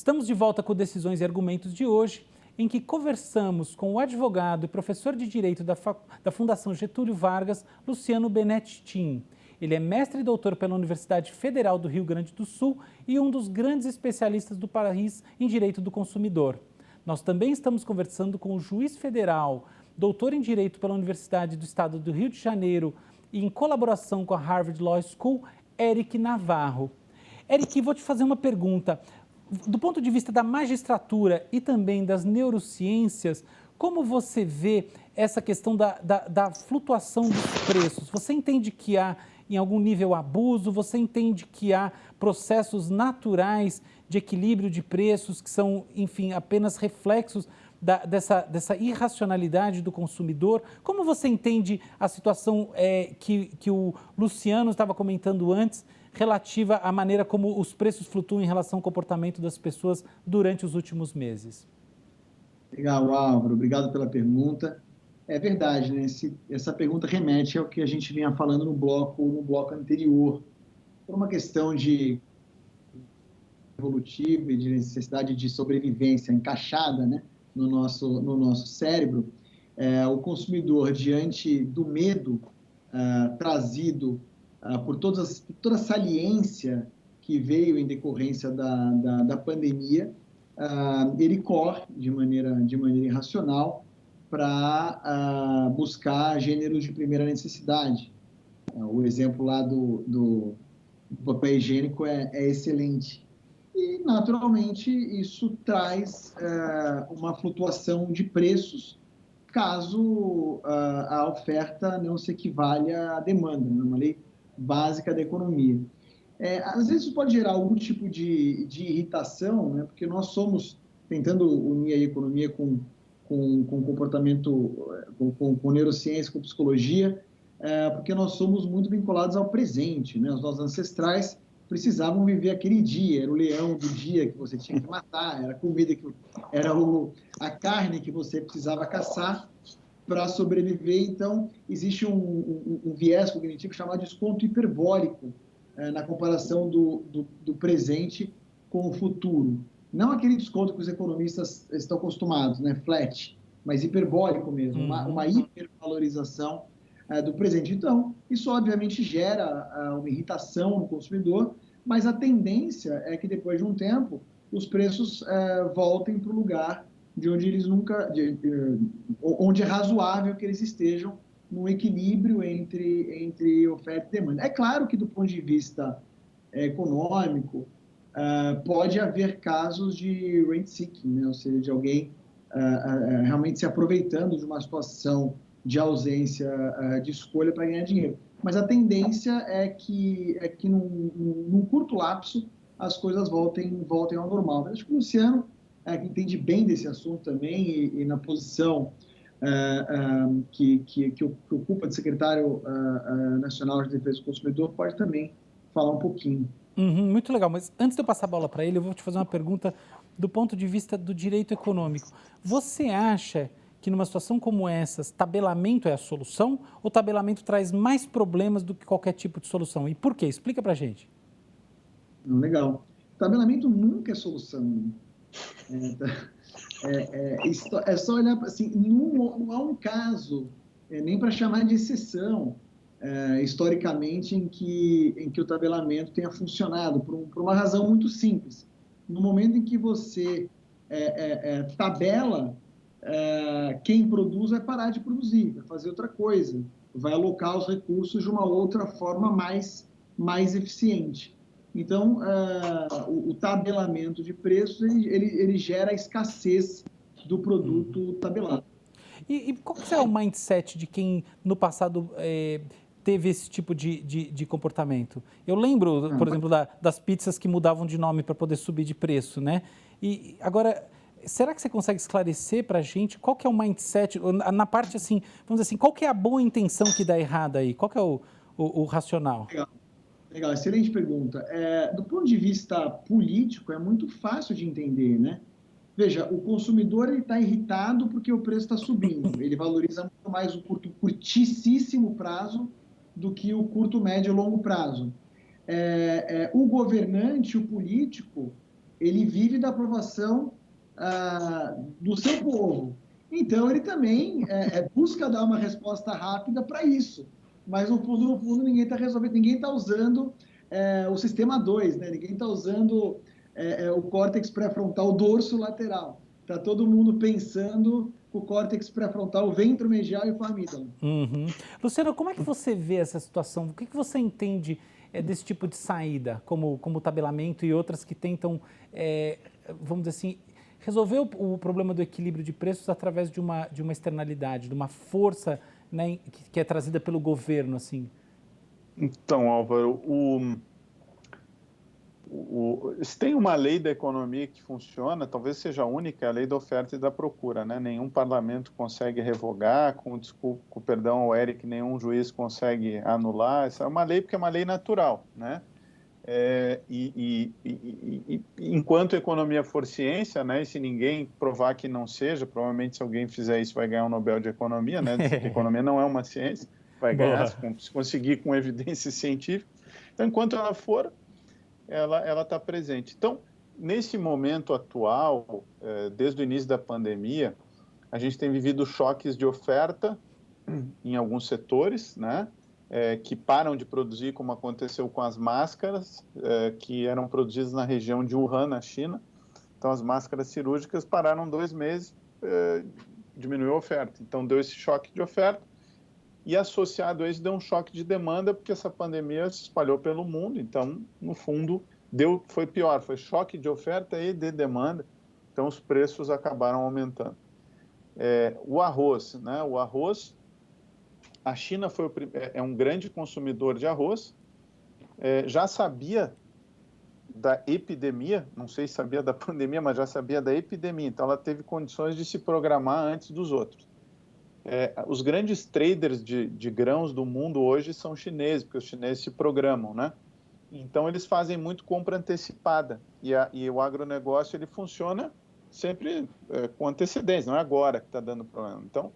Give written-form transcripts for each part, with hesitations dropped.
Estamos de volta com Decisões e Argumentos de hoje, em que conversamos com o advogado e professor de Direito da Fundação Getúlio Vargas, Luciano Benettin. Ele é mestre e doutor pela Universidade Federal do Rio Grande do Sul e um dos grandes especialistas do país em Direito do Consumidor. Nós também estamos conversando com o juiz federal, doutor em Direito pela Universidade do Estado do Rio de Janeiro e em colaboração com a Harvard Law School, Eric Navarro. Eric, vou te fazer uma pergunta. Do ponto de vista da magistratura e também das neurociências, como você vê essa questão da flutuação dos preços? Você entende que há, em algum nível, abuso? Você entende que há processos naturais de equilíbrio de preços que são, enfim, apenas reflexos dessa irracionalidade do consumidor? Como você entende a situação que o Luciano estava comentando antes, relativa à maneira como os preços flutuam em relação ao comportamento das pessoas durante os últimos meses? Legal, Álvaro. Obrigado pela pergunta. É verdade, né? Essa pergunta remete ao que a gente vinha falando no bloco anterior, por uma questão de evolutiva e de necessidade de sobrevivência encaixada, né, no nosso cérebro. O consumidor, diante do medo trazido por toda a saliência que veio em decorrência da pandemia, ele corre de maneira irracional para buscar gêneros de primeira necessidade. O exemplo lá do papel higiênico é excelente. E, naturalmente, isso traz uma flutuação de preços caso a oferta não se equivalha à demanda, né? Uma lei básica da economia. Às vezes isso pode gerar algum tipo de irritação, né? Porque nós somos, tentando unir a economia com comportamento, com neurociência, com psicologia, porque nós somos muito vinculados ao presente, né? Os nossos ancestrais precisavam viver aquele dia, era o leão do dia que você tinha que matar, era a comida, a carne que você precisava caçar para sobreviver. Então, existe um viés cognitivo chamado desconto hiperbólico na comparação do presente com o futuro. Não aquele desconto que os economistas estão acostumados, né, flat, mas hiperbólico mesmo, uma hipervalorização do presente. Então, isso obviamente gera uma irritação no consumidor, mas a tendência é que depois de um tempo os preços voltem para o lugar de onde eles onde é razoável que eles estejam num equilíbrio entre oferta e demanda. É claro que do ponto de vista econômico pode haver casos de rent seeking, né? Ou seja, de alguém realmente se aproveitando de uma situação de ausência de escolha para ganhar dinheiro. Mas a tendência é que num curto lapso as coisas voltem ao normal. Acho que o Luciano, que entende bem desse assunto também, e na posição que ocupa de secretário nacional de defesa do consumidor, pode também falar um pouquinho. Muito legal, mas antes de eu passar a bola para ele, eu vou te fazer uma pergunta do ponto de vista do direito econômico. Você acha que numa situação como essa, tabelamento é a solução ou tabelamento traz mais problemas do que qualquer tipo de solução? E por quê? Explica para a gente. Legal. Tabelamento nunca é solução. É só olhar para assim, não há um caso, nem para chamar de exceção, historicamente, em que o tabelamento tenha funcionado, por uma razão muito simples. No momento em que você tabela, quem produz vai parar de produzir, vai fazer outra coisa, vai alocar os recursos de uma outra forma mais eficiente. Então, o tabelamento de preços, ele gera a escassez do produto tabelado. E qual que é o mindset de quem, no passado, teve esse tipo de comportamento? Eu lembro, por exemplo, das pizzas que mudavam de nome para poder subir de preço, né? E agora, será que você consegue esclarecer para a gente qual que é o mindset, na parte assim, vamos dizer assim, qual que é a boa intenção que dá errada aí? Qual que é o racional? Legal, excelente pergunta. Do ponto de vista político, é muito fácil de entender, né? Veja, o consumidor está irritado porque o preço está subindo. Ele valoriza muito mais o curtíssimo prazo do que o curto, médio e longo prazo. O governante, o político, ele vive da aprovação do seu povo. Então, ele também busca dar uma resposta rápida para isso. Mas, no fundo, ninguém está resolvendo, ninguém está usando o sistema 2, né? Ninguém está usando o córtex pré-frontal dorso lateral. Está todo mundo pensando o córtex pré-frontal, o ventromedial e o amígdala. Uhum. Luciano, como é que você vê essa situação? O que você entende desse tipo de saída, como o tabelamento e outras que tentam, vamos dizer assim, resolver o problema do equilíbrio de preços através de uma externalidade, de uma força, né, que é trazida pelo governo, assim? Então, Álvaro, se tem uma lei da economia que funciona, talvez seja a única, é a lei da oferta e da procura, né? Nenhum parlamento consegue revogar, com perdão ao Eric, nenhum juiz consegue anular. Essa é uma lei porque é uma lei natural, né? Enquanto a economia for ciência, né? E se ninguém provar que não seja, provavelmente se alguém fizer isso vai ganhar um Nobel de Economia, né? A economia não é uma ciência, vai ganhar se conseguir com evidência científica. Então, enquanto ela for, ela está presente. Então, nesse momento atual, desde o início da pandemia, a gente tem vivido choques de oferta em alguns setores, né, que param de produzir, como aconteceu com as máscaras, que eram produzidas na região de Wuhan, na China. Então, as máscaras cirúrgicas pararam 2 meses, diminuiu a oferta. Então, deu esse choque de oferta. E associado a isso, deu um choque de demanda, porque essa pandemia se espalhou pelo mundo. Então, no fundo, foi pior, foi choque de oferta e de demanda. Então, os preços acabaram aumentando. O arroz, né? O arroz, a China é um grande consumidor de arroz, já sabia da epidemia, não sei se sabia da pandemia, mas já sabia da epidemia. Então, ela teve condições de se programar antes dos outros. Os grandes traders de grãos do mundo hoje são chineses, porque os chineses se programam, né? Então, eles fazem muito compra antecipada. E o agronegócio, ele funciona sempre com antecedência, não é agora que está dando problema. Então,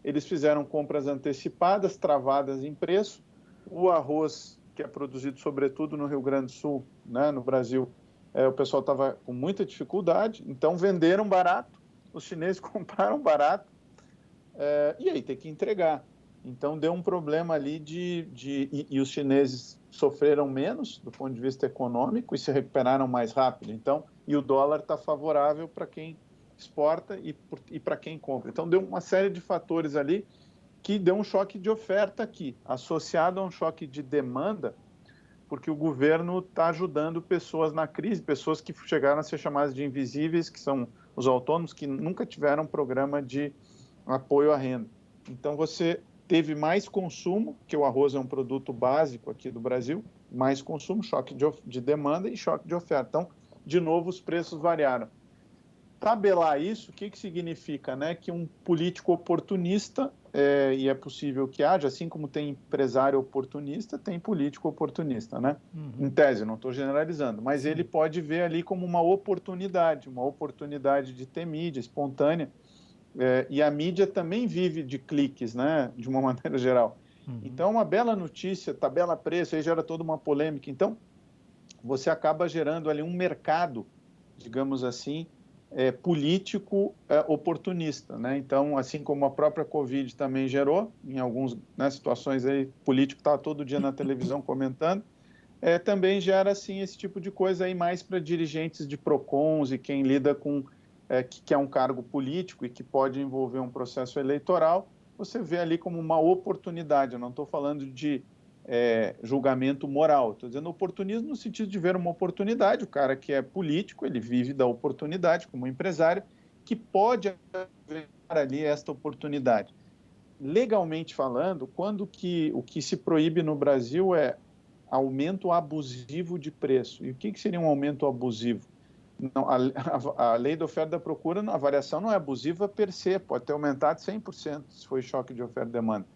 eles fizeram compras antecipadas, travadas em preço. O arroz, que é produzido sobretudo no Rio Grande do Sul, né, no Brasil, o pessoal estava com muita dificuldade, então venderam barato, os chineses compraram barato, e aí tem que entregar. Então, deu um problema ali e os chineses sofreram menos do ponto de vista econômico e se recuperaram mais rápido. Então, e o dólar está favorável para quem exporta e para quem compra. Então, deu uma série de fatores ali que deu um choque de oferta aqui, associado a um choque de demanda, porque o governo está ajudando pessoas na crise, pessoas que chegaram a ser chamadas de invisíveis, que são os autônomos, que nunca tiveram programa de apoio à renda. Então, você teve mais consumo, que o arroz é um produto básico aqui do Brasil, mais consumo, choque de demanda e choque de oferta. Então, de novo, os preços variaram. Tabelar isso, o que significa? Né? Que um político oportunista, e é possível que haja, assim como tem empresário oportunista, tem político oportunista, né? Em tese, não estou generalizando, mas ele pode ver ali como uma oportunidade de ter mídia espontânea, e a mídia também vive de cliques, né? De uma maneira geral. Então, uma bela notícia, tabela preço, aí gera toda uma polêmica. Então, você acaba gerando ali um mercado, digamos assim, político oportunista, né? Então, assim como a própria Covid também gerou, em algumas situações aí, político está todo dia na televisão comentando, também gera, assim, esse tipo de coisa aí mais para dirigentes de PROCONs e quem lida com, que é um cargo político e que pode envolver um processo eleitoral, você vê ali como uma oportunidade. Eu não estou falando de julgamento moral. Estou dizendo oportunismo no sentido de ver uma oportunidade. O cara que é político, ele vive da oportunidade como empresário, que pode haver ali esta oportunidade. Legalmente falando, o que se proíbe no Brasil é aumento abusivo de preço. E o que seria um aumento abusivo? Não, a lei da oferta e da procura, a variação não é abusiva per se, pode ter aumentado 100% se foi choque de oferta e demanda.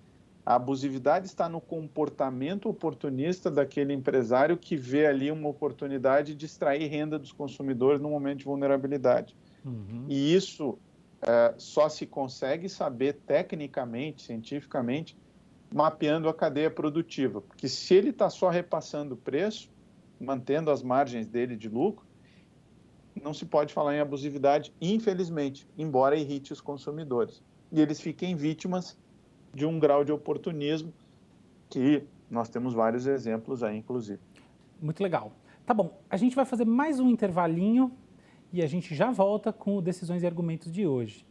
A abusividade está no comportamento oportunista daquele empresário que vê ali uma oportunidade de extrair renda dos consumidores no momento de vulnerabilidade. E isso só se consegue saber tecnicamente, cientificamente, mapeando a cadeia produtiva. Porque se ele está só repassando o preço, mantendo as margens dele de lucro, não se pode falar em abusividade, infelizmente, embora irrite os consumidores. E eles fiquem vítimas de um grau de oportunismo que nós temos vários exemplos aí, inclusive. Muito legal. Tá bom, a gente vai fazer mais um intervalinho e a gente já volta com o Decisões e Argumentos de hoje.